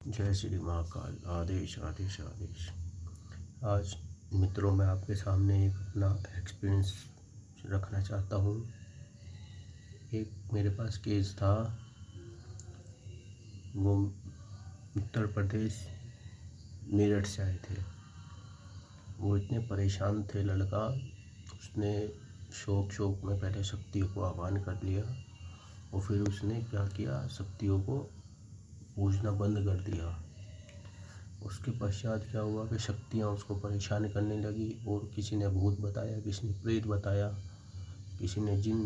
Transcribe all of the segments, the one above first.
जय श्री महाकाल। आदेश आदेश आदेश। आज मित्रों, मैं आपके सामने एक अपना एक्सपीरियंस रखना चाहता हूँ। एक मेरे पास केस था, वो उत्तर प्रदेश मेरठ से आए थे। वो इतने परेशान थे लड़का, उसने शौक में पहले शक्तियों को आह्वान कर लिया और फिर उसने क्या किया, शक्तियों को पूजना बंद कर दिया। उसके पश्चात क्या हुआ कि शक्तियाँ उसको परेशान करने लगी और किसी ने भूत बताया, किसी ने प्रेत बताया, किसी ने जिन,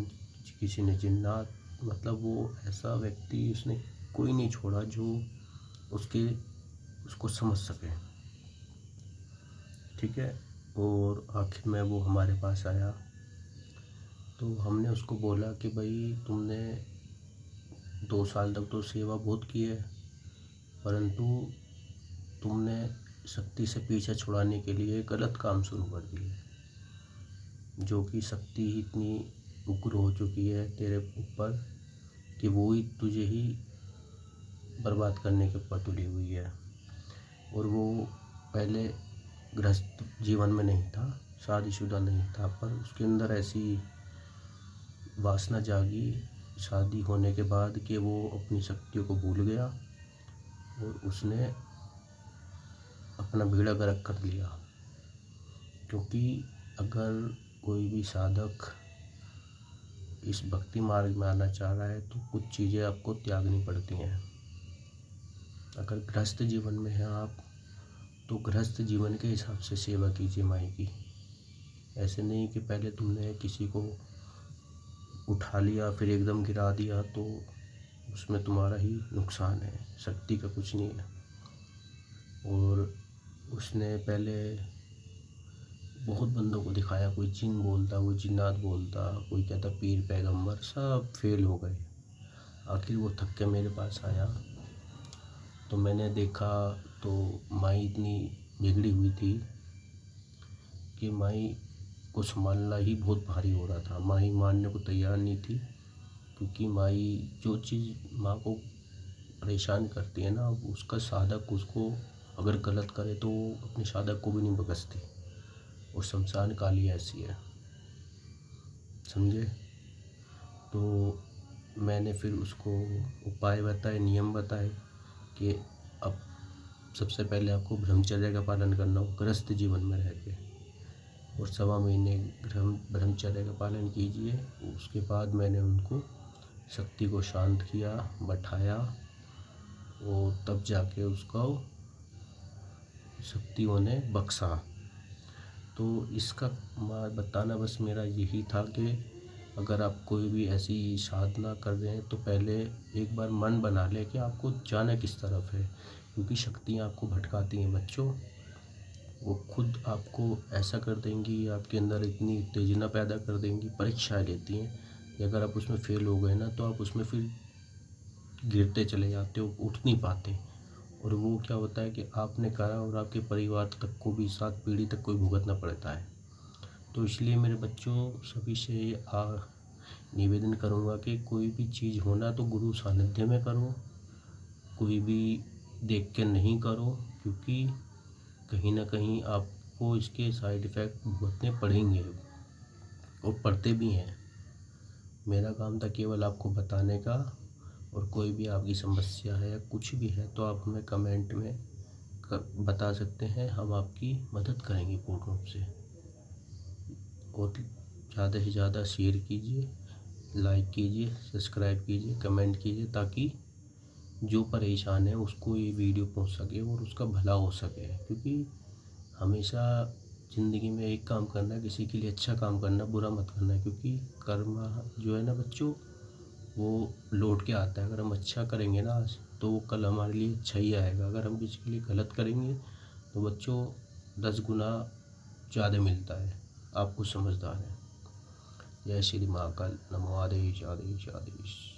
किसी ने जिन्नात। मतलब वो ऐसा व्यक्ति उसने कोई नहीं छोड़ा जो उसको समझ सके। ठीक है। और आखिर में वो हमारे पास आया तो हमने उसको बोला कि भाई, तुमने 2 साल तक तो सेवा बहुत की है, परंतु तुमने शक्ति से पीछे छुड़ाने के लिए गलत काम शुरू कर दिए, जो कि शक्ति ही इतनी उग्र हो चुकी है तेरे ऊपर कि वो ही तुझे ही बर्बाद करने के ऊपर तुली हुई है। और वो पहले गृहस्थ जीवन में नहीं था, शादीशुदा नहीं था, पर उसके अंदर ऐसी वासना जागी शादी होने के बाद कि वो अपनी शक्तियों को भूल गया और उसने अपना बेड़ा गर्क कर लिया। क्योंकि अगर कोई भी साधक इस भक्ति मार्ग में आना चाह रहा है तो कुछ चीज़ें आपको त्यागनी पड़ती हैं। अगर गृहस्थ जीवन में हैं आप, तो गृहस्थ जीवन के हिसाब से सेवा कीजिए माई की। ऐसे नहीं कि पहले तुमने किसी को उठा लिया फिर एकदम गिरा दिया, तो उसमें तुम्हारा ही नुकसान है, शक्ति का कुछ नहीं है। और उसने पहले बहुत बंदों को दिखाया, कोई जिन बोलता, कोई जिन्नात बोलता, कोई कहता पीर पैगंबर, सब फेल हो गए। आखिर वो थक के मेरे पास आया तो मैंने देखा तो माई इतनी बिगड़ी हुई थी कि माई को संभालना ही बहुत भारी हो रहा था। माई मानने को तैयार नहीं थी, क्योंकि माई जो चीज़ माँ को परेशान करती है ना, उसका साधक उसको अगर गलत करे तो अपने साधक को भी नहीं बख्शती। और शमशान काली ऐसी है, समझे। तो मैंने फिर उसको उपाय बताए, नियम बताए कि अब सबसे पहले आपको ब्रह्मचर्य का पालन करना हो गृहस्थ जीवन में रह के, और 1.25 महीने ब्रह्मचर्य का पालन कीजिए। उसके बाद मैंने उनको शक्ति को शांत किया, बैठाया, और तब जाके उसको शक्तियों ने बख्शा। तो इसका बताना बस मेरा यही था कि अगर आप कोई भी ऐसी साधना कर रहे हैं तो पहले एक बार मन बना लें कि आपको जाना किस तरफ है। क्योंकि शक्तियाँ आपको भटकाती हैं बच्चों, वो खुद आपको ऐसा कर देंगी, आपके अंदर इतनी उत्तेजना पैदा कर देंगी, परीक्षाएँ लेती हैं कि अगर आप उसमें फ़ेल हो गए ना, तो आप उसमें फिर गिरते चले जाते हो, उठ नहीं पाते। और वो क्या होता है कि आपने करा और आपके परिवार तक को भी 7 पीढ़ी तक कोई भुगतना पड़ता है। तो इसलिए मेरे बच्चों, सभी से निवेदन करूँगा कि कोई भी चीज़ होना तो गुरु सानिध्य में करो, कोई भी देख के नहीं करो, क्योंकि कहीं ना कहीं आपको इसके साइड इफ़ेक्ट भुगतने पड़ेंगे और पड़ते भी हैं। मेरा काम था केवल आपको बताने का। और कोई भी आपकी समस्या है या कुछ भी है तो आप हमें कमेंट में बता सकते हैं, हम आपकी मदद करेंगे पूर्ण रूप से। और ज़्यादा से ज़्यादा शेयर कीजिए, लाइक कीजिए, सब्सक्राइब कीजिए, कमेंट कीजिए, ताकि जो परेशान है उसको ये वीडियो पहुंच सके और उसका भला हो सके। क्योंकि हमेशा ज़िंदगी में एक काम करना है, किसी के लिए अच्छा काम करना, बुरा मत करना। क्योंकि कर्म जो है ना बच्चों, वो लौट के आता है। अगर हम अच्छा करेंगे ना आज, तो वो कल हमारे लिए अच्छा ही आएगा। अगर हम किसी के लिए गलत करेंगे तो बच्चों 10 गुना ज़्यादा मिलता है। आपको समझदार है। जय श्री महाकाल। नमो आदेश आदेश आदेश।